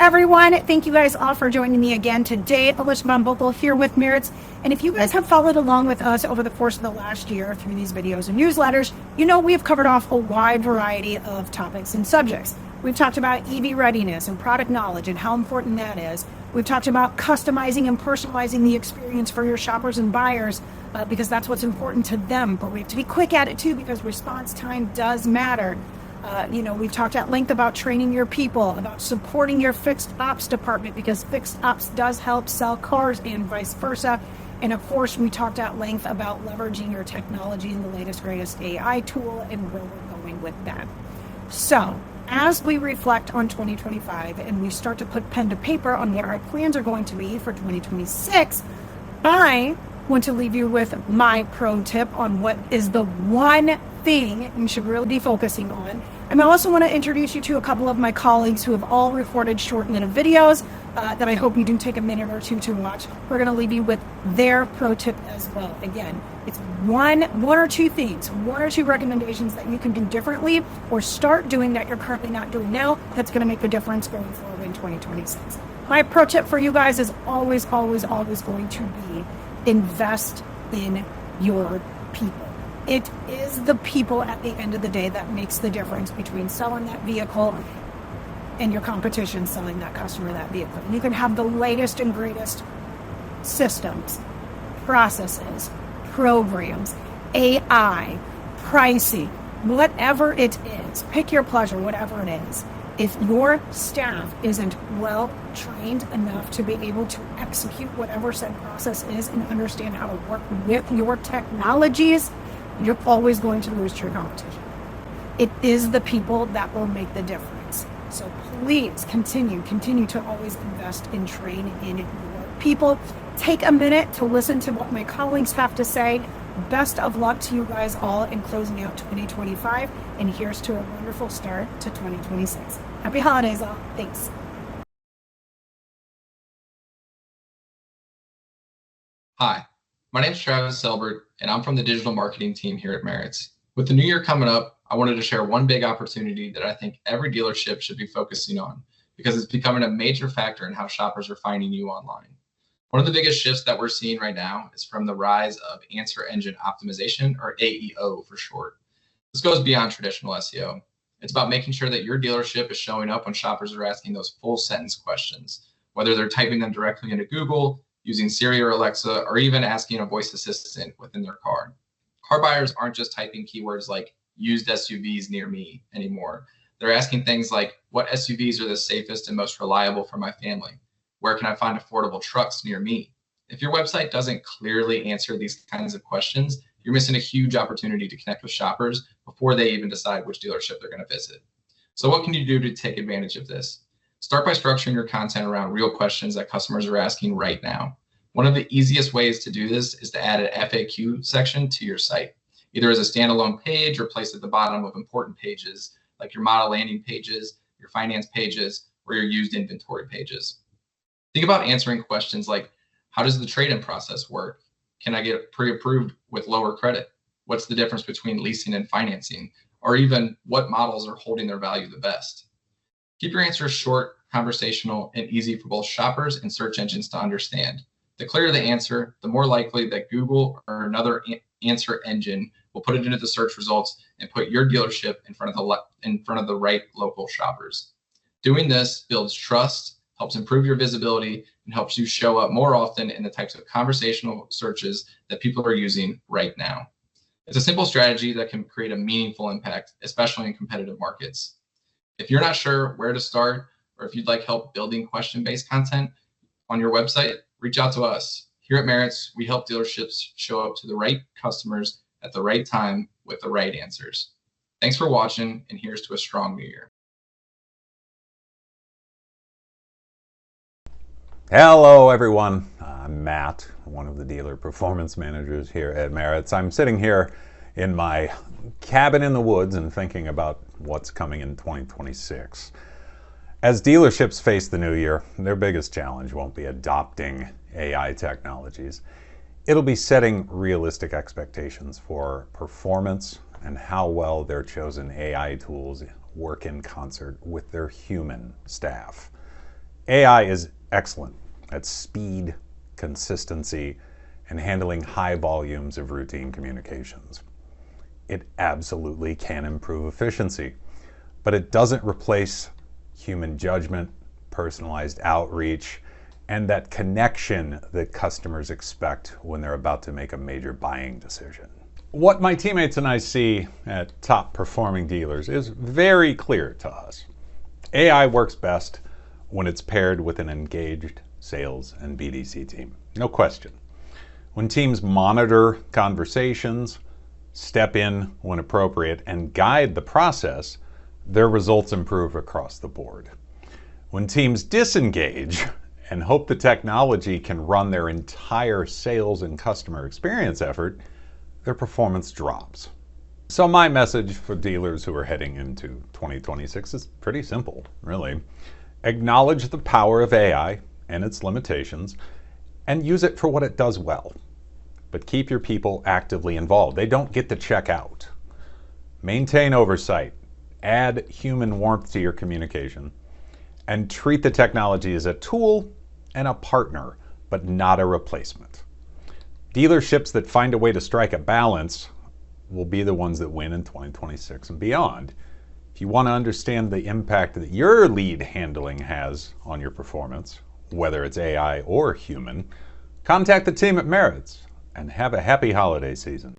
everyone. Thank you guys all for joining me again today. Alicia here with Merits. And if you guys have followed along with us over the course of the last year through these videos and newsletters, you know we have covered off a wide variety of topics and subjects. We've talked about EV readiness and product knowledge and how important that is. We've talked about customizing and personalizing the experience for your shoppers and buyers because that's what's important to them. But we have to be quick at it too because response time does matter. We've talked at length about training your people, about supporting your fixed ops department because fixed ops does help sell cars and vice versa. And of course, we talked at length about leveraging your technology and the latest, greatest AI tool and where we're going with that. So, as we reflect on 2025 and we start to put pen to paper on what our plans are going to be for 2026, I want to leave you with my pro tip on what is the one thing you should really be focusing on. And I also want to introduce you to a couple of my colleagues who have all recorded short minute videos that I hope you do take a minute or two to watch. We're going to leave you with their pro tip as well. Again, it's one or two things, one or two recommendations that you can do differently or start doing that you're currently not doing now that's going to make a difference going forward in 2026. My pro tip for you guys is always going to be invest in your people. It is the people at the end of the day that makes the difference between selling that vehicle and your competition selling that customer that vehicle. And you can have the latest and greatest systems, processes, programs, AI, pricing, whatever it is. Pick your pleasure, whatever it is. If your staff isn't well trained enough to be able to execute whatever said process is and understand how to work with your technologies, you're always going to lose to your competition. It is the people that will make the difference. So please continue to always invest and train in your people. Take a minute to listen to what my colleagues have to say. Best of luck to you guys all in closing out 2025. And here's to a wonderful start to 2026. Happy holidays all. Thanks. Hi, my name is Travis Selbert, and I'm from the digital marketing team here at Merits. With the new year coming up, I wanted to share one big opportunity that I think every dealership should be focusing on because it's becoming a major factor in how shoppers are finding you online. One of the biggest shifts that we're seeing right now is from the rise of answer engine optimization, or AEO for short. This goes beyond traditional SEO. It's about making sure that your dealership is showing up when shoppers are asking those full sentence questions, whether they're typing them directly into Google, using Siri or Alexa, or even asking a voice assistant within their car. Car buyers aren't just typing keywords like used SUVs near me anymore. They're asking things like, what SUVs are the safest and most reliable for my family? Where can I find affordable trucks near me? If your website doesn't clearly answer these kinds of questions, you're missing a huge opportunity to connect with shoppers before they even decide which dealership they're going to visit. So what can you do to take advantage of this? Start by structuring your content around real questions that customers are asking right now. One of the easiest ways to do this is to add an FAQ section to your site, either as a standalone page or placed at the bottom of important pages like your model landing pages, your finance pages, or your used inventory pages. Think about answering questions like, how does the trade-in process work? Can I get pre-approved with lower credit? What's the difference between leasing and financing? Or even what models are holding their value the best? Keep your answers short, conversational, and easy for both shoppers and search engines to understand. The clearer the answer, the more likely that Google or another answer engine will put it into the search results and put your dealership in front of the right local shoppers. Doing this builds trust, helps improve your visibility, and helps you show up more often in the types of conversational searches that people are using right now. It's a simple strategy that can create a meaningful impact, especially in competitive markets. If you're not sure where to start, or if you'd like help building question-based content on your website, reach out to us. Here at Merits, we help dealerships show up to the right customers at the right time with the right answers. Thanks for watching, and here's to a strong new year. Hello everyone, I'm Matt, one of the dealer performance managers here at Merits. I'm sitting here in my cabin in the woods and thinking about what's coming in 2026. As dealerships face the new year, their biggest challenge won't be adopting AI technologies. It'll be setting realistic expectations for performance and how well their chosen AI tools work in concert with their human staff. AI is excellent at speed, consistency, and handling high volumes of routine communications. It absolutely can improve efficiency, but it doesn't replace human judgment, personalized outreach, and that connection that customers expect when they're about to make a major buying decision. What my teammates and I see at top performing dealers is very clear to us. AI works best when it's paired with an engaged sales and BDC team. No question. When teams monitor conversations, step in when appropriate, and guide the process, their results improve across the board. When teams disengage and hope the technology can run their entire sales and customer experience effort, their performance drops. So my message for dealers who are heading into 2026 is pretty simple, really. Acknowledge the power of AI and its limitations and use it for what it does well. But keep your people actively involved. They don't get to check out. Maintain oversight, add human warmth to your communication, and treat the technology as a tool and a partner, but not a replacement. Dealerships that find a way to strike a balance will be the ones that win in 2026 and beyond. If you want to understand the impact that your lead handling has on your performance, whether it's AI or human, contact the team at Merits and have a happy holiday season.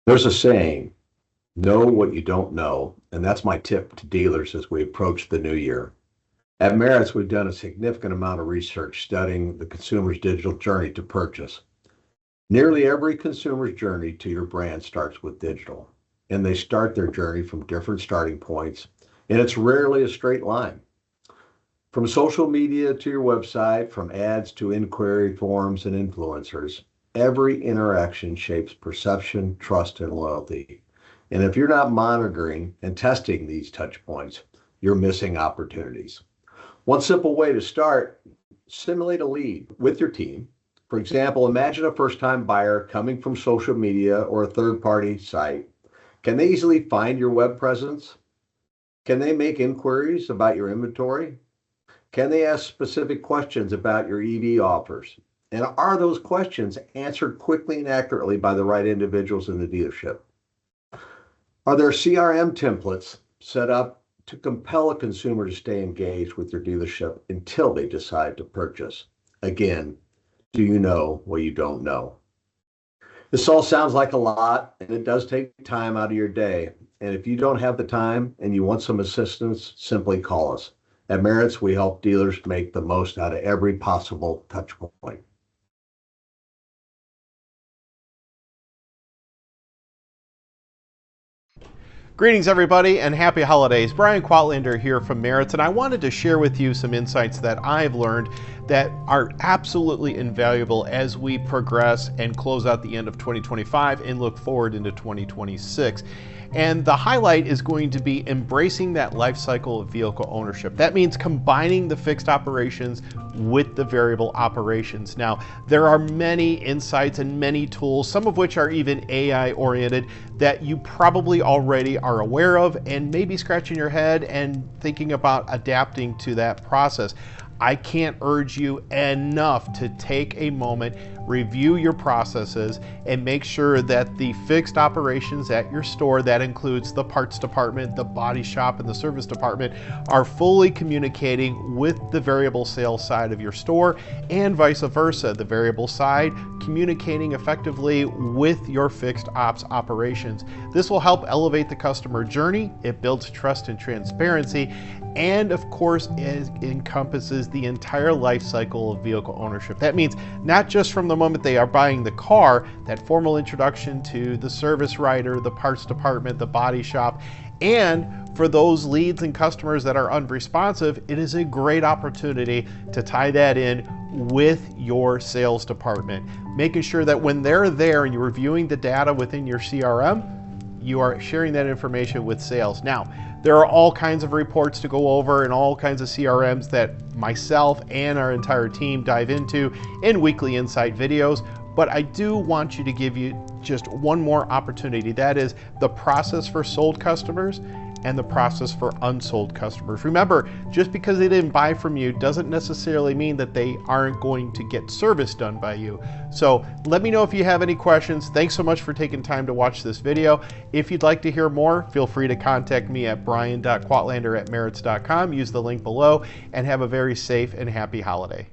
There's a saying, know what you don't know, and that's my tip to dealers as we approach the new year. At Merits, we've done a significant amount of research studying the consumer's digital journey to purchase. Nearly every consumer's journey to your brand starts with digital, and they start their journey from different starting points, and it's rarely a straight line. From social media to your website, from ads to inquiry forms and influencers, every interaction shapes perception, trust, and loyalty. And if you're not monitoring and testing these touch points, you're missing opportunities. One simple way to start, simulate a lead with your team. For example, imagine a first-time buyer coming from social media or a third-party site. Can they easily find your web presence? Can they make inquiries about your inventory? Can they ask specific questions about your EV offers? And are those questions answered quickly and accurately by the right individuals in the dealership? Are there CRM templates set up to compel a consumer to stay engaged with your dealership until they decide to purchase? Again, do you know what you don't know? This all sounds like a lot, and it does take time out of your day. And if you don't have the time and you want some assistance, simply call us. At Merits, we help dealers make the most out of every possible touch point. Greetings everybody and happy holidays. Brian Quatlander here from Merits, and I wanted to share with you some insights that I've learned that are absolutely invaluable as we progress and close out the end of 2025 and look forward into 2026. And the highlight is going to be embracing that life cycle of vehicle ownership. That means combining the fixed operations with the variable operations. Now, there are many insights and many tools, some of which are even AI oriented, that you probably already are aware of and maybe scratching your head and thinking about adapting to that process. I can't urge you enough to take a moment, review your processes, and make sure that the fixed operations at your store, that includes the parts department, the body shop, and the service department, are fully communicating with the variable sales side of your store, and vice versa, the variable side communicating effectively with your fixed ops operations. This will help elevate the customer journey, it builds trust and transparency, and of course it encompasses the entire life cycle of vehicle ownership. That means not just from the moment they are buying the car, that formal introduction to the service writer, the parts department, the body shop, and for those leads and customers that are unresponsive, it is a great opportunity to tie that in with your sales department, making sure that when they're there and you're reviewing the data within your CRM, you are sharing that information with sales. Now, there are all kinds of reports to go over and all kinds of CRMs that myself and our entire team dive into in weekly insight videos, but I do want you to give you just one more opportunity. That is the process for sold customers and the process for unsold customers. Remember, just because they didn't buy from you doesn't necessarily mean that they aren't going to get service done by you. So let me know if you have any questions. Thanks so much for taking time to watch this video. If you'd like to hear more, feel free to contact me at brian.quatlander@merits.com. Use the link below, and have a very safe and happy holiday.